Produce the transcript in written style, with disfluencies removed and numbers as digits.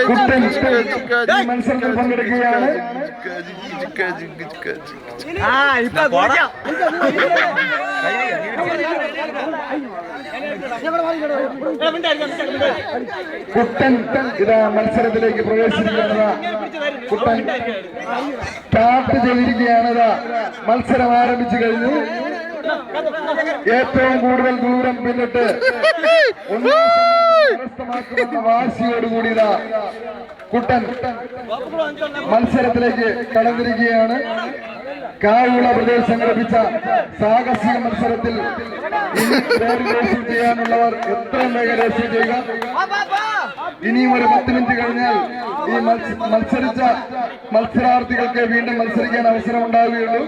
കുട്ടൻ ഈ മത്സരത്തിൽ പങ്കെടുക്കുകയാണ്. കുട്ടൻ ഇതാ മത്സരത്തിലേക്ക് പ്രവേശിക്കുകയാണ്. കുട്ടൻ സ്റ്റാർട്ട് ചെയ്തിരിക്കുകയാണ്. മത്സരം ആരംഭിച്ചു കഴിഞ്ഞു. ഏറ്റവും കൂടുതൽ ദൂരം പിന്നിട്ട് കരസ്ഥമാക്കുമെന്ന വാശിയോടുകൂടി കുട്ടൻ മത്സരത്തിലേക്ക് കടന്നിരിക്കുകയാണ്. കാവുള പ്രദേശം സംഘടിപ്പിച്ച സാഹസിക മത്സരത്തിൽ റേസിംഗ് ചെയ്യാനുള്ളവർ എത്രയും വേഗം റേസിംഗ് ചെയ്യുക. ഇനിയും ഒരു 10 മിനിറ്റ് കഴിഞ്ഞാൽ ഈ മത്സരിച്ച മത്സരാർത്ഥികൾക്ക് വീണ്ടും മത്സരിക്കാൻ അവസരം ഉണ്ടാവുകയുള്ളൂ.